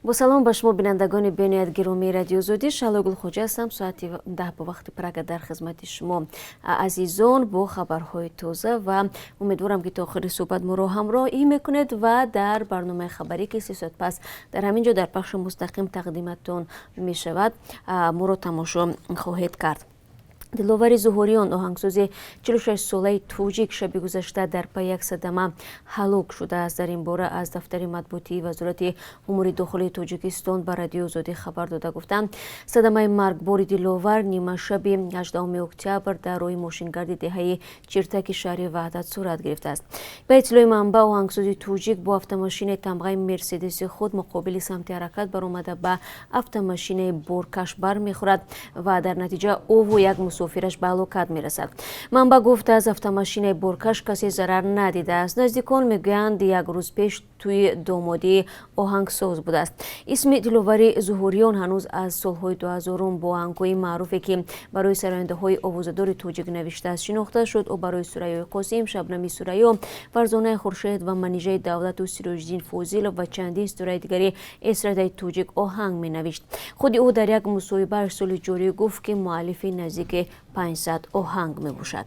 با سلام به شما بینندگان بینیت گرامی رادیو زودی، شالوگل خوجه هستم. ساعتی 10 به وقت پراگ در خدمت شما عزیزان با خبرهای تازه و امیدوارم که تا آخر صحبت ما را همراهی میکنید و در برنامه خبری که 3 ساعت پس در همینجا در پخش مستقیم تقدیمتون می شود ما را تماشا خواهید کرد. دلوری ظهوریان آهنگساز 46 ساله توجیک شب گذشته در پی یک صدمه هلاک شده است. در این باره از دفتر مطبوعاتی وزارت امور داخلی تاجیکستان به رادیو زودی خبر داده گفتند صدمه مرگبار دلوور نیمه شب 18 اکتبر در روی ماشینگرد دهه چیرتک شهر وحدت صورت گرفته است. به اطلاع منبع آهنگساز توجیک با автомاشین تمغه مرسدس خود مقابل سمت حرکت برآمده به автомاشین بورکش برمیخورد و در نتیجه او و یک مسافرش به هلاکت میرسد. منبع گفته از автомاشین بورکش کسی ضرر ندیده است. نزدیکان میگویند یک روز پیش توی دامادی آهنگساز بوده است. اسم دلوری ظهوریان هنوز از سالهای 2000 با آهنگ‌های معروفی که برای سراینده‌های آوازه‌دار توجیک نوشته است شناخته شد. او برای سرای قاسم، شبنمی سرای، فرزانه خورشید و منیژه دولت و سیراج‌الدین فوزیل و چندین سرای دیگری اسرت توجیک آهنگ می‌نوشت. خود او در یک مصاحبه سال جاری گفت که مؤلف نزدیک 500 آهنگ می‌باشد.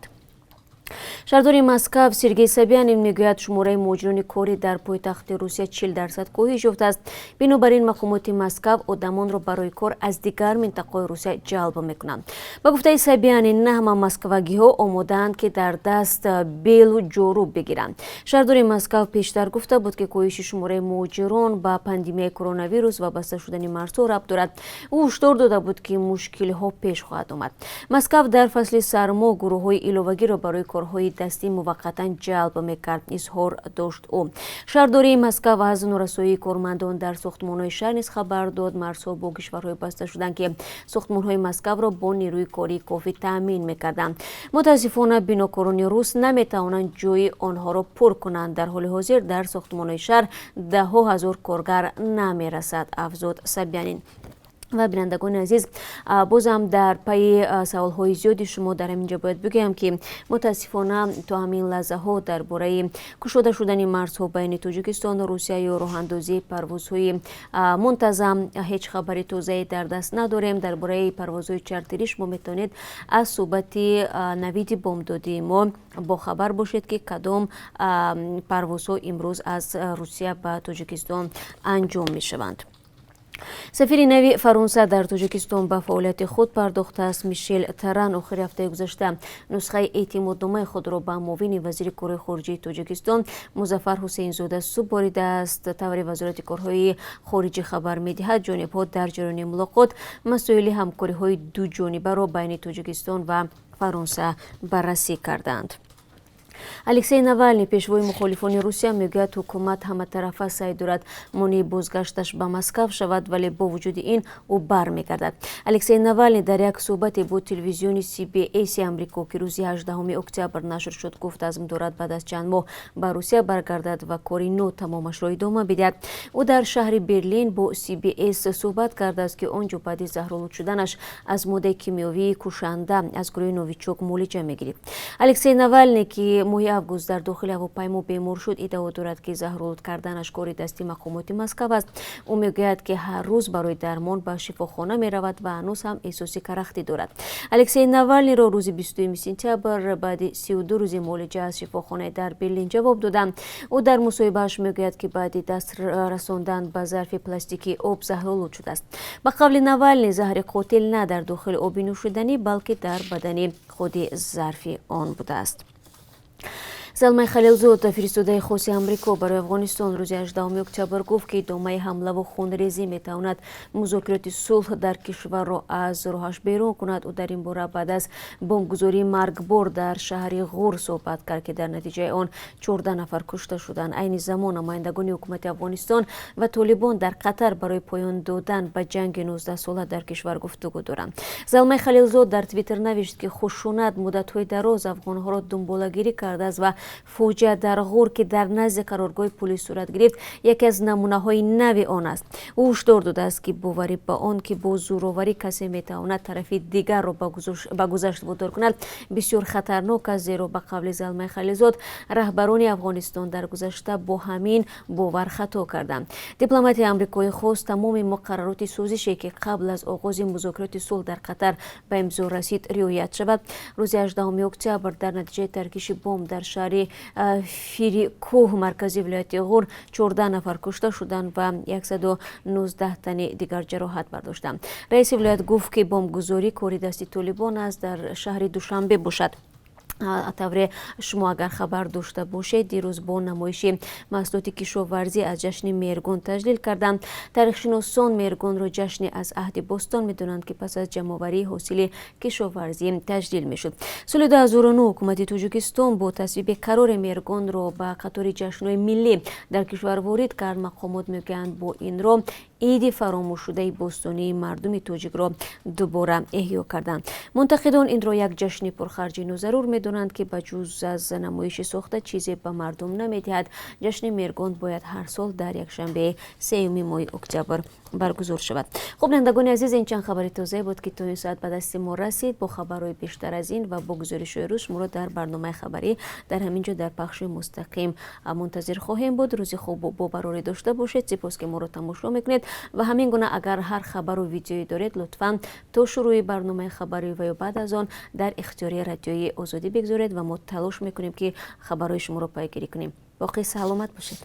شهردار مسکو سرگئی سابیانین میگوید شماره مهاجران کاری در پایتخت روسیه 40% کاهش یافته است. بنابراین مقامات مسکو آدمان را برای کار از دیگر منطقه‌های روسیه جلب میکنند. با گفته سابیانین نه همه مسکوگی‌ها آماده‌اند که در دست بیل و جارو بگیرند. شهردار مسکو پیشتر گفته بود که کاهش شماره مهاجران با پاندمی کرونا ویروس و بسته شدن مرزها ربط دارد. او هشدار داده بود که مشکل‌ها پیش خواهد آمد. مسکو در فصل سرما گروه‌های علاوگی را برای کارهای دستی موقتا جلب میکرد اظهار داشت. او شهرداری مسکو از نارسایی کارمندان در ساختمان‌های شهر نیز خبر داد. مرزها با کشورهای بسته شدند که ساختمان‌های مسکو را با نیروی کاری کافی تامین میکردند. متاسفانه بیناکاران روس نمیتوانند جای آنها را پر کنند. در حال حاضر در ساختمان‌های شهر ده‌ها هزار کارگر نمیرسد افزود سابیانین. و بینندگان عزیز بازم در پی سوال‌های زیادی شما در اینجا باید بگم که متاسفانه تا همین لحظه ها درباره گشوده شدن مرزها بین تاجیکستان و روسیه و راه اندازی پروازهای منتظم هیچ خبری تازه در دست نداریم. درباره پروازهای چارتریش ما میتونید از صحبت نوید بامدادی ما با خبر باشید که کدام پروازها امروز از روسیه به تاجیکستان انجام میشوند. سفیر نوی فرانسه در تاجیکستان به فعالیت خود پرداخته است. میشل تران آخر هفته گذشته نسخه اعتمادنامه خود را به معاون وزیر کار خارجه تاجیکستان مظفر حسین زاده سپرده است. طور وزارت کارهای خارجه خبر می‌دهد جانب‌ها در جریان ملاقات مسائل همکاری‌های دو جانبه را بین تاجیکستان و فرانسه بررسی کردند. الکسی ناوالنی پیشوای مخالفان روسیه میگوید حکومت همه طرفه سعی دارد مانع بازگشتش به مسکو شود ولی با وجود این او برمیگردد. الکسی ناوالنی در یک صحبت با تلویزیون CBS آمریکا که روز 18 اکتبر نشر شد گفت عزم دارد بعد از چند ماه به روسیه برگردد و کاری نو تمامش را ادامه بدهد. او در شهر برلین با CBS صحبت کرده است که آنجا بعد زهرآلود شدنش از ماده کیمیایی کشنده از گروه نوویچوک معالجه میگیرد. الکسی ناوالنی که ماه اوگوست در داخل هواپیما بیمار شد ادعا دارد که زهرآلود کردنش کار دستی مقامات مسکو است. او میگوید که هر روز برای درمان به شفاخانه میرود و هنوز هم احساس کرختی دارد. الکسی ناوالنی را روز 22 سپتامبر بعد 32 روز معالجه از شفاخانه در برلین جواب دادند. او در مصاحبه‌اش میگوید که بعد دست رساندن به ظرف پلاستیکی آب زهرآلود شده است. به قول ناوالنی زهر قاتل نه در داخل آب نوشیدنی بلکه در بدن خود ظرف آن بوده است. زلمه خلیلزاد فرستاده خاص آمریکا برای افغانستان روز 18 اکتبر گفت که ادامه حمله و خونریزی میتواند مذاکرات صلح در کشور را از راهش بیرون کند. او در این باره بعد از بمبگذاری مرگبار در شهر غور صحبت کرد که در نتیجه آن 14 نفر کشته شدند. عین زمان نمایندگان حکومت افغانستان و طالبان در قطر برای پایان دادن به جنگ 19 ساله در کشور گفتگو دارند. زلمه خلیلزاد در توییتر نوشت که خشونت مدت‌های دراز افغان‌ها را دنباله‌گیری کرده است و фоҷиа дар ғор ки дар назди қароргоҳи пулӣ сурат гирифт яке аз намунаҳои нави он аст. ӯ ҳушдор додааст ки боварӣ ба он ки бо зӯроварӣ касе метавонад тарафи дигарро ба гузашт водор кунад бисёр хатарнок аст, зеро ба қавли Залмай Халилзод раҳбарони Афғонистон дар гузашта бо ҳамин бовар хато карданд. Дипломатияи амрикоӣ хост тамоми муқаррароти созише ки қабл аз оғози музокироти сулҳ дар Қатар ба имзо расид риоят шавад. Рӯзи 18 октябр дар натиҷаи таркиши бомб дар шаҳри Фирикӯҳ маркази вилояти ғор 14 нафар кушта шуданд ва 119 тани дигар ҷароҳат бардоштанд. раиси вилоят гуфт ки бомбгузорӣ кори дасти Толибон аст дар шаҳри Душанбе бошад. тавре шумо агар хабар дошта бошед, дирӯз бо намоиши маҳсулоти кишоварзӣ аз ҷашни Мергон таҷлил карданд. Таърихшиносон Мергонро ҷашне аз аҳди бостон медонанд ки пас аз ҷамъоварии ҳосили кишоварзӣ таҷлил мешуд. соли 2009 ҳукумати Тоҷикистон бо тасвиби қарори Мергонро ба қатори ҷашнҳои миллӣ дар кишвар ворид кард. Мақомот мегӯянд бо инро иди фаромӯшшудаи бостонии мардуми тоҷикро дубора эҳё карданд. Мунтақидон инро як ҷашни пурхарҷи нозарур медонанд ки ба ҷуз аз намоиши сохта чизе ба мардум намедиҳад. ҷашни Мергон бояд ҳар сол дар якшанбеи 3 моҳи октябр баргузор шавад. хуб, бинандагони азиз, ин чанд хабари тозае буд ки то ин соат ба дасти мо расид. бо хабарҳои бештар аз ин ва бо гузоришҳои рӯз шуморо дар барномаи хабарӣ дар ҳамин ҷо дар пахши мустақим мунтазир хоҳем буд. рӯзи хуб бо барорӣ дошта бошед. сипос ки моро тамошо мекунед ва ҳамин гуна агар ҳар хабару видеое доред, лутфан то шурӯи барномаи хабарӣ ва ё баъд аз он дар ихтиёри радиои Озодӣ бигзоред ва мо талош мекунем ки хабарҳои шуморо пайгирӣ кунем. боқӣ саломат бошед.